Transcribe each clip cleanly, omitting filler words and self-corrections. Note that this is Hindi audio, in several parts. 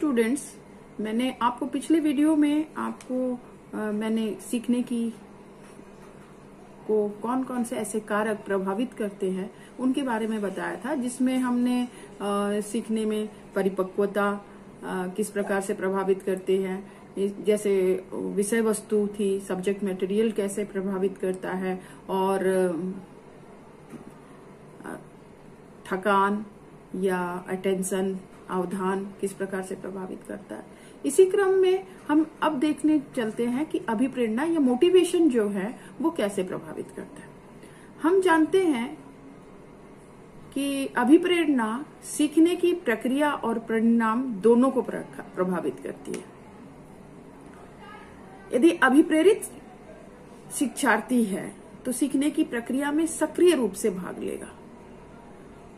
स्टूडेंट्स, मैंने आपको पिछले वीडियो में मैंने सीखने की को कौन कौन से ऐसे कारक प्रभावित करते हैं उनके बारे में बताया था, जिसमें हमने सीखने में परिपक्वता किस प्रकार से प्रभावित करते हैं, जैसे विषय वस्तु थी, सब्जेक्ट मटेरियल कैसे प्रभावित करता है, और थकान या अटेंशन, अवधान किस प्रकार से प्रभावित करता है। इसी क्रम में हम अब देखने चलते हैं कि अभिप्रेरणा या मोटिवेशन जो है वो कैसे प्रभावित करता है। हम जानते हैं कि अभिप्रेरणा सीखने की प्रक्रिया और परिणाम दोनों को प्रभावित करती है। यदि अभिप्रेरित शिक्षार्थी है तो सीखने की प्रक्रिया में सक्रिय रूप से भाग लेगा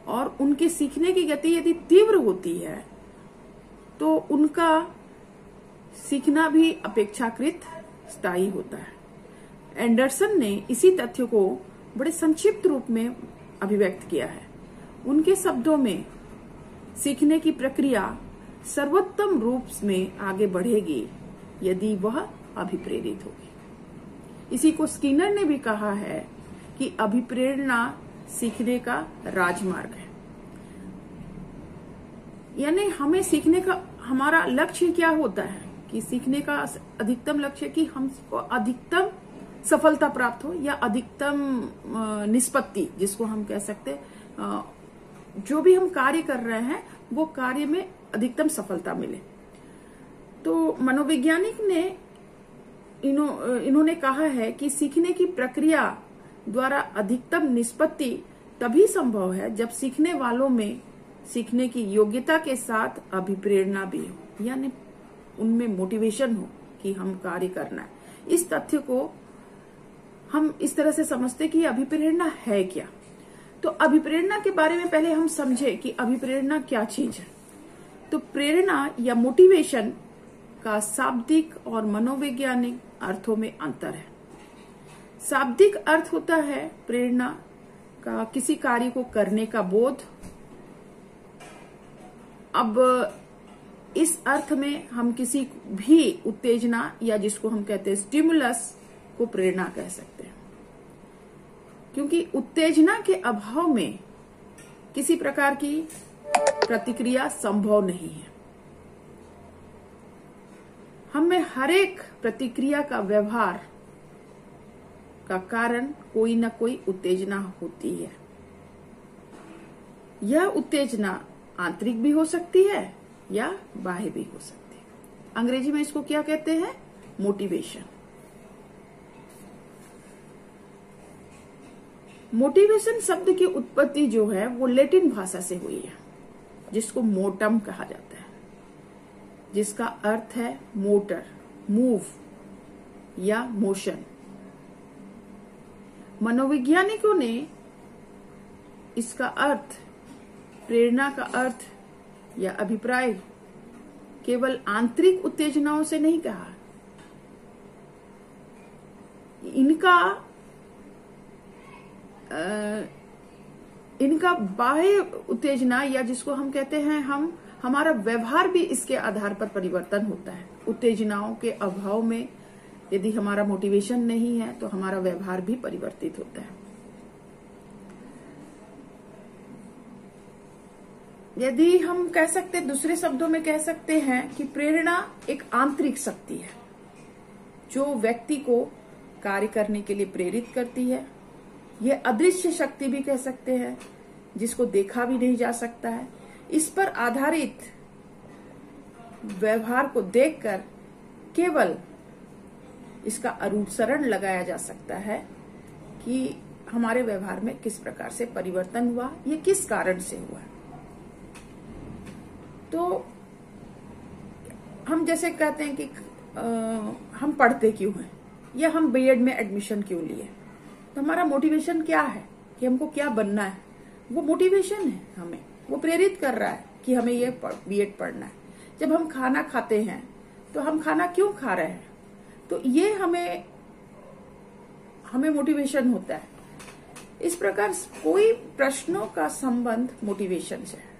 और उनके सीखने की गति यदि तीव्र होती है तो उनका सीखना भी अपेक्षाकृत स्थायी होता है। एंडरसन ने इसी तथ्य को बड़े संक्षिप्त रूप में अभिव्यक्त किया है। उनके शब्दों में सीखने की प्रक्रिया सर्वोत्तम रूप में आगे बढ़ेगी यदि वह अभिप्रेरित होगी। इसी को स्किनर ने भी कहा है कि अभिप्रेरणा सीखने का राजमार्ग है। यानी हमें सीखने का हमारा लक्ष्य क्या होता है कि सीखने का अधिकतम लक्ष्य कि हमको अधिकतम सफलता प्राप्त हो या अधिकतम निष्पत्ति, जिसको हम कह सकते हैं, जो भी हम कार्य कर रहे हैं वो कार्य में अधिकतम सफलता मिले। तो मनोवैज्ञानिक ने इन्होंने कहा है कि सीखने की प्रक्रिया द्वारा अधिकतम निष्पत्ति तभी संभव है जब सीखने वालों में सीखने की योग्यता के साथ अभिप्रेरणा भी हो, यानी उनमें मोटिवेशन हो कि हम कार्य करना है। इस तथ्य को हम इस तरह से समझते कि अभिप्रेरणा है क्या। तो अभिप्रेरणा के बारे में पहले हम समझे कि अभिप्रेरणा क्या चीज है। तो प्रेरणा या मोटिवेशन का शाब्दिक और मनोवैज्ञानिक अर्थों में अंतर है। शाब्दिक अर्थ होता है प्रेरणा का किसी कार्य को करने का बोध। अब इस अर्थ में हम किसी भी उत्तेजना या जिसको हम कहते हैं स्टिमुलस को प्रेरणा कह सकते हैं, क्योंकि उत्तेजना के अभाव में किसी प्रकार की प्रतिक्रिया संभव नहीं है। हमें हर एक प्रतिक्रिया का व्यवहार का कारण कोई न कोई उत्तेजना होती है। यह उत्तेजना आंतरिक भी हो सकती है या बाह्य भी हो सकती है। अंग्रेजी में इसको क्या कहते हैं? मोटिवेशन। मोटिवेशन शब्द की उत्पत्ति जो है वो लैटिन भाषा से हुई है, जिसको मोटम कहा जाता है, जिसका अर्थ है मोटर, मूव या मोशन। मनोवैज्ञानिकों ने इसका अर्थ, प्रेरणा का अर्थ या अभिप्राय केवल आंतरिक उत्तेजनाओं से नहीं कहा। इनका बाह्य उत्तेजना या जिसको हम कहते हैं हमारा व्यवहार भी इसके आधार पर परिवर्तन होता है। उत्तेजनाओं के अभाव में यदि हमारा मोटिवेशन नहीं है तो हमारा व्यवहार भी परिवर्तित होता है। यदि हम कह सकते, दूसरे शब्दों में कह सकते हैं कि प्रेरणा एक आंतरिक शक्ति है जो व्यक्ति को कार्य करने के लिए प्रेरित करती है। यह अदृश्य शक्ति भी कह सकते हैं, जिसको देखा भी नहीं जा सकता है। इस पर आधारित व्यवहार को देखकर केवल इसका अनुसरण लगाया जा सकता है कि हमारे व्यवहार में किस प्रकार से परिवर्तन हुआ, ये किस कारण से हुआ। तो हम जैसे कहते हैं कि हम पढ़ते क्यों हैं या हम बीएड में एडमिशन क्यों लिए, तो हमारा मोटिवेशन क्या है कि हमको क्या बनना है। वो मोटिवेशन है, हमें वो प्रेरित कर रहा है कि हमें ये बीएड पढ़ना है। जब हम खाना खाते हैं तो हम खाना क्यों खा रहे हैं, तो ये हमें मोटिवेशन होता है। इस प्रकार कोई प्रश्नों का संबंध मोटिवेशन से है।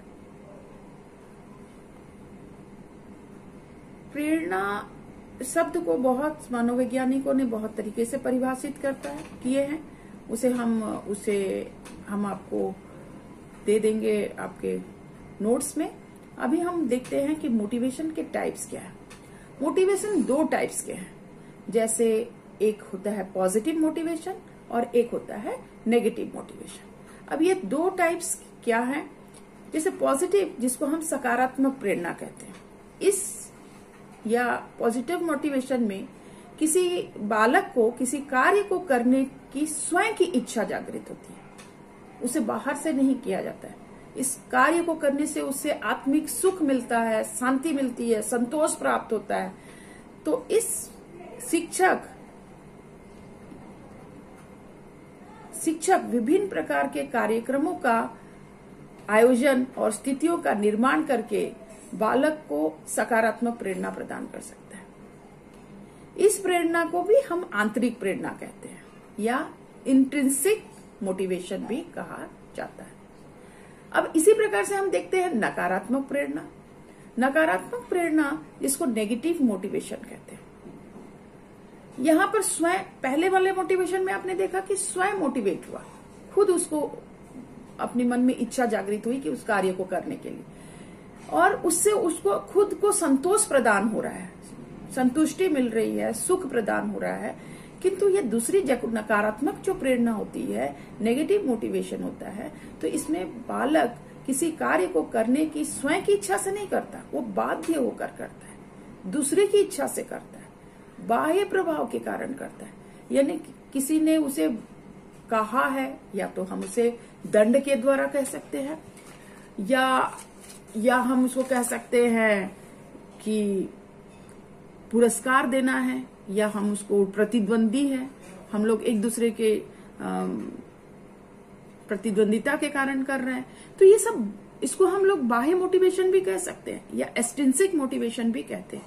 प्रेरणा शब्द को बहुत मनोवैज्ञानिकों ने बहुत तरीके से परिभाषित किए हैं। उसे हम आपको दे देंगे आपके नोट्स में। अभी हम देखते हैं कि मोटिवेशन के टाइप्स क्या है। मोटिवेशन 2 टाइप्स के हैं, जैसे एक होता है पॉजिटिव मोटिवेशन और एक होता है नेगेटिव मोटिवेशन। अब ये 2 टाइप्स क्या हैं? जैसे पॉजिटिव, जिसको हम सकारात्मक प्रेरणा कहते हैं, इस या पॉजिटिव मोटिवेशन में किसी बालक को किसी कार्य को करने की स्वयं की इच्छा जागृत होती है, उसे बाहर से नहीं किया जाता है। इस कार्य को करने से उसे आत्मिक सुख मिलता है, शांति मिलती है, संतोष प्राप्त होता है। तो इस शिक्षक विभिन्न प्रकार के कार्यक्रमों का आयोजन और स्थितियों का निर्माण करके बालक को सकारात्मक प्रेरणा प्रदान कर सकता है। इस प्रेरणा को भी हम आंतरिक प्रेरणा कहते हैं या इंट्रिंसिक मोटिवेशन भी कहा जाता है। अब इसी प्रकार से हम देखते हैं नकारात्मक प्रेरणा। नकारात्मक प्रेरणा, जिसको नेगेटिव मोटिवेशन कहते हैं, यहां पर स्वयं, पहले वाले मोटिवेशन में आपने देखा कि स्वयं मोटिवेट हुआ, खुद उसको अपने मन में इच्छा जागृत हुई कि उस कार्य को करने के लिए, और उससे उसको खुद को संतोष प्रदान हो रहा है, संतुष्टि मिल रही है, सुख प्रदान हो रहा है। किंतु ये दूसरी नकारात्मक जो प्रेरणा होती है, नेगेटिव मोटिवेशन होता है, तो इसमें बालक किसी कार्य को करने की स्वयं की इच्छा से नहीं करता, वो बाध्य होकर करता है, दूसरे की इच्छा से करता है, बाह्य प्रभाव के कारण करता है। यानी किसी ने उसे कहा है, या तो हम उसे दंड के द्वारा कह सकते हैं, या हम उसको कह सकते हैं कि पुरस्कार देना है, या हम उसको प्रतिद्वंदी है, हम लोग एक दूसरे के प्रतिद्वंदिता के कारण कर रहे हैं, तो ये सब, इसको हम लोग बाह्य मोटिवेशन भी कह सकते हैं या एक्सट्रिंसिक मोटिवेशन भी कहते हैं।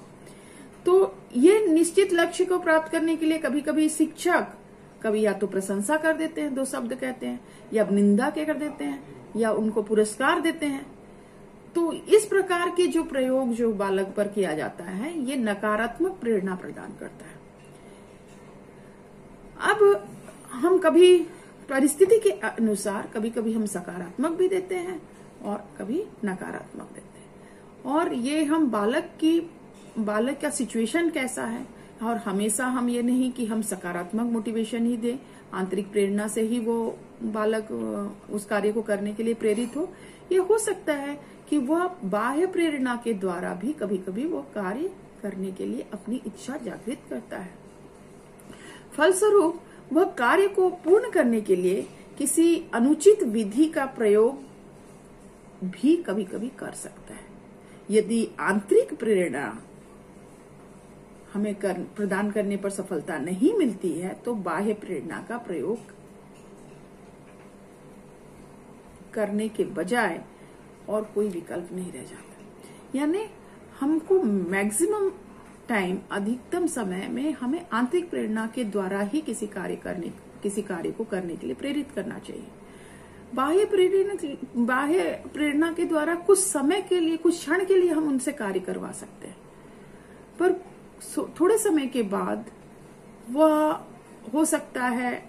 तो ये निश्चित लक्ष्य को प्राप्त करने के लिए कभी कभी शिक्षक कभी या तो प्रशंसा कर देते हैं, 2 शब्द कहते हैं, या निंदा के कर देते हैं, या उनको पुरस्कार देते हैं। तो इस प्रकार के जो प्रयोग जो बालक पर किया जाता है, ये नकारात्मक प्रेरणा प्रदान करता है। अब हम कभी परिस्थिति के अनुसार कभी कभी हम सकारात्मक भी देते हैं और कभी नकारात्मक देते हैं, और ये हम बालक का सिचुएशन कैसा है, और हमेशा हम ये नहीं कि हम सकारात्मक मोटिवेशन ही दें, आंतरिक प्रेरणा से ही वो बालक उस कार्य को करने के लिए प्रेरित हो। ये हो सकता है कि वह बाह्य प्रेरणा के द्वारा भी कभी कभी वो कार्य करने के लिए अपनी इच्छा जागृत करता है। फलस्वरूप वह कार्य को पूर्ण करने के लिए किसी अनुचित विधि का प्रयोग भी कभी कभी कर सकता है। यदि आंतरिक प्रेरणा हमें प्रदान करने पर सफलता नहीं मिलती है, तो बाह्य प्रेरणा का प्रयोग करने के बजाय और कोई विकल्प नहीं रह जाता। यानी हमको मैक्सिमम टाइम, अधिकतम समय में हमें आंतरिक प्रेरणा के द्वारा ही किसी कार्य को करने के लिए प्रेरित करना चाहिए। बाह्य प्रेरणा के द्वारा कुछ समय के लिए, कुछ क्षण के लिए हम उनसे कार्य करवा सकते हैं, पर थोड़े समय के बाद वह हो सकता है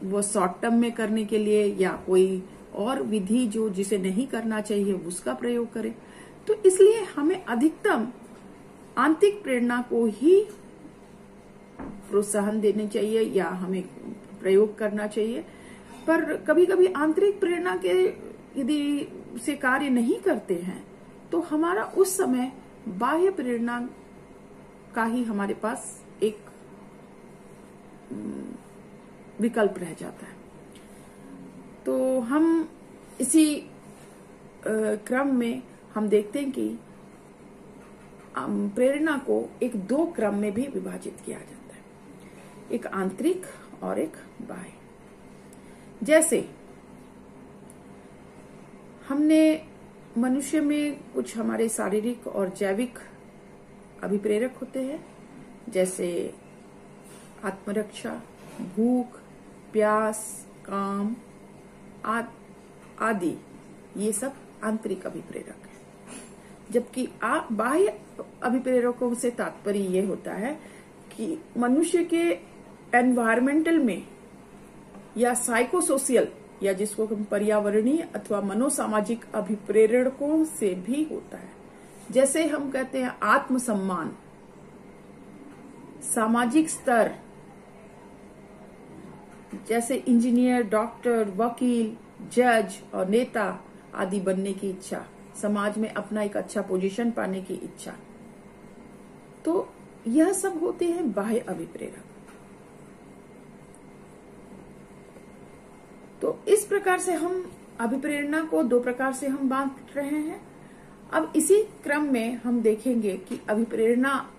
वो शॉर्ट टर्म में करने के लिए या कोई और विधि जिसे नहीं करना चाहिए उसका प्रयोग करें। तो इसलिए हमें अधिकतम आंतरिक प्रेरणा को ही प्रोत्साहन देने चाहिए या हमें प्रयोग करना चाहिए। पर कभी कभी आंतरिक प्रेरणा के यदि से कार्य नहीं करते हैं, तो हमारा उस समय बाह्य प्रेरणा का ही हमारे पास एक विकल्प रह जाता है। तो हम इसी क्रम में हम देखते हैं कि प्रेरणा को एक 2 क्रम में भी विभाजित किया जाता है, एक आंतरिक और एक बाह्य। जैसे हमने मनुष्य में कुछ हमारे शारीरिक और जैविक अभिप्रेरक होते हैं, जैसे आत्मरक्षा, भूख, प्यास, काम आदि, ये सब आंतरिक अभिप्रेरक है। जबकि बाह्य अभिप्रेरकों से तात्पर्य ये होता है कि मनुष्य के एनवायरमेंटल में या साइकोसोशियल या जिसको हम पर्यावरणीय अथवा मनोसामाजिक अभिप्रेरकों से भी होता है। जैसे हम कहते हैं आत्मसम्मान, सामाजिक स्तर, जैसे इंजीनियर, डॉक्टर, वकील, जज और नेता आदि बनने की इच्छा, समाज में अपना एक अच्छा पोजीशन पाने की इच्छा, तो यह सब होते हैं बाह्य अभिप्रेरक। तो इस प्रकार से हम अभिप्रेरणा को दो प्रकार से हम बांट रहे हैं। अब इसी क्रम में हम देखेंगे कि अभिप्रेरणा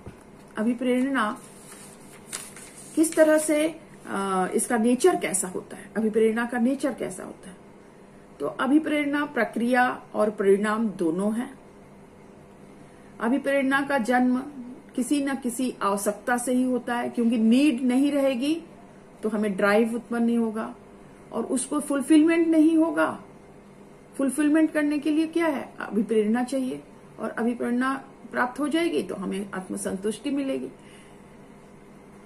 किस तरह से इसका नेचर कैसा होता है, अभिप्रेरणा का नेचर कैसा होता है। तो अभिप्रेरणा प्रक्रिया और परिणाम दोनों है। अभिप्रेरणा का जन्म किसी न किसी आवश्यकता से ही होता है, क्योंकि नीड नहीं रहेगी तो हमें ड्राइव उत्पन्न नहीं होगा और उसको फुलफिलमेंट नहीं होगा। फुलफिलमेंट करने के लिए क्या है, अभिप्रेरणा चाहिए, और अभिप्रेरणा प्राप्त हो जाएगी तो हमें आत्मसंतुष्टि मिलेगी,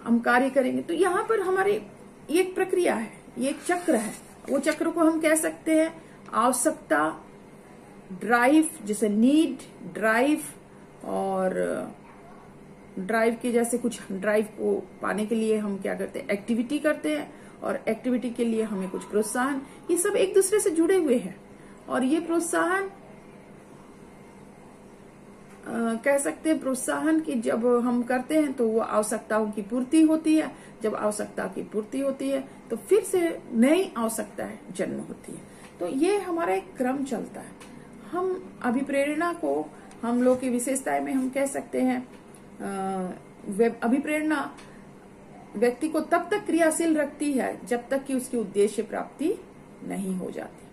हम कार्य करेंगे। तो यहाँ पर हमारे ये एक प्रक्रिया है, ये एक चक्र है। वो चक्र को हम कह सकते हैं आवश्यकता, ड्राइव, जैसे नीड, ड्राइव, और ड्राइव के जैसे कुछ ड्राइव को पाने के लिए हम क्या करते हैं, एक्टिविटी करते हैं, और एक्टिविटी के लिए हमें कुछ प्रोत्साहन, ये सब एक दूसरे से जुड़े हुए हैं। और ये प्रोत्साहन कह सकते हैं प्रोत्साहन की जब हम करते हैं तो वो आवश्यकताओं की पूर्ति होती है। जब आवश्यकता की पूर्ति होती है तो फिर से नई आवश्यकता जन्म होती है। तो ये हमारा एक क्रम चलता है। हम अभिप्रेरणा को हम लोग की विशेषताएं में हम कह सकते हैं अभिप्रेरणा व्यक्ति को तब तक क्रियाशील रखती है जब तक कि उसकी उद्देश्य प्राप्ति नहीं हो जाती।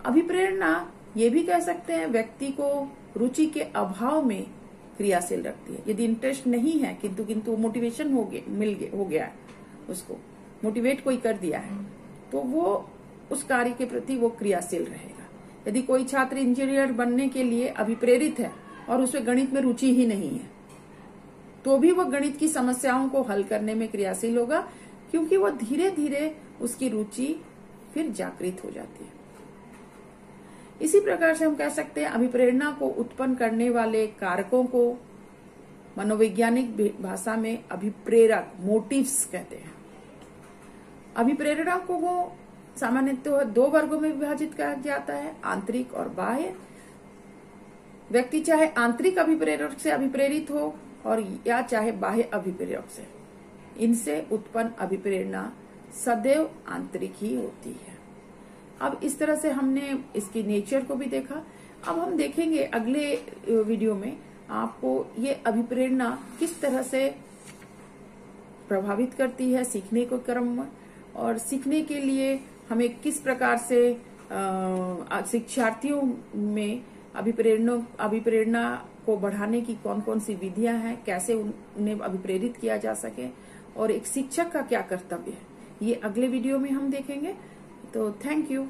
अभिप्रेरणा ये भी कह सकते हैं व्यक्ति को रुचि के अभाव में क्रियाशील रखती है। यदि इंटरेस्ट नहीं है किंतु मोटिवेशन हो गया है, उसको मोटिवेट कोई कर दिया है, तो वो उस कार्य के प्रति वो क्रियाशील रहेगा। यदि कोई छात्र इंजीनियर बनने के लिए अभिप्रेरित है और उसमें गणित में रुचि ही नहीं है, तो भी वो गणित की समस्याओं को हल करने में क्रियाशील होगा, क्योंकि वो धीरे धीरे उसकी रुचि फिर जागृत हो जाती है। इसी प्रकार से हम कह सकते हैं अभिप्रेरणा को उत्पन्न करने वाले कारकों को मनोवैज्ञानिक भाषा में अभिप्रेरक, मोटिव्स कहते हैं। अभिप्रेरणा को सामान्यतः दो वर्गों में विभाजित किया जाता है, आंतरिक और बाह्य। व्यक्ति चाहे आंतरिक अभिप्रेरक से अभिप्रेरित हो और या चाहे बाह्य अभिप्रेरक से, इनसे उत्पन्न अभिप्रेरणा सदैव आंतरिक ही होती है। अब इस तरह से हमने इसकी नेचर को भी देखा। अब हम देखेंगे अगले वीडियो में आपको ये अभिप्रेरणा किस तरह से प्रभावित करती है सीखने के क्रम में, और सीखने के लिए हमें किस प्रकार से शिक्षार्थियों में अभिप्रेरणा को बढ़ाने की कौन कौन सी विधियां हैं, कैसे उन्हें अभिप्रेरित किया जा सके, और एक शिक्षक का क्या कर्तव्य है, ये अगले वीडियो में हम देखेंगे। तो थैंक यू।